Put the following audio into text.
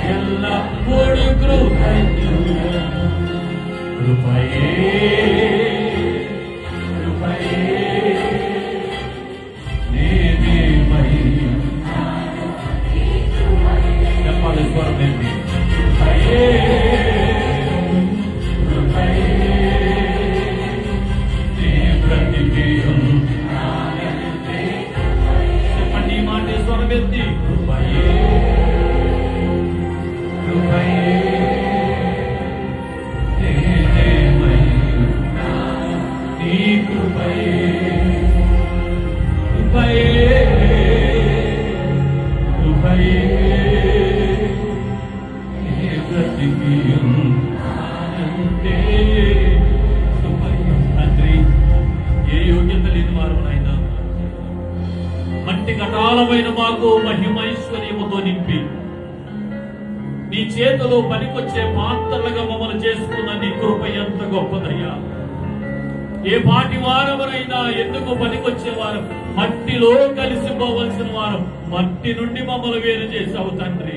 ఎల్లప్పుడు కృపయే కృపయే నేనే మహిమ చెప్పాలి స్వరం ఏంటి కృపయే కృపయే నీ ప్రతిబింబం చెప్పండి ఈ మాట స్వరం ఎత్తి కృపయే కృపయే నేనే మహిమ నీ కృపయే కృపయే కృపయే నీ ప్రతిబింబం అంటే తండ్రి ఏ యోగ్యత లేని వారు నాయన మట్టి కటాలమైన మాకు మహిమైశ్వర్యముతో నింపి నీ చేతిలో పనికొచ్చే పాత్రలుగా మమ్మల్ని చేసుకున్న నీ కృప ఎంత గొప్పదయ్యా. ఏ పాటి వారెవరైనా ఎందుకు పనికొచ్చేవారు మట్టిలో కలిసిపోవలసిన వారు మట్టి నుండి మమ్మల్ని వేరు చేసావు తండ్రి.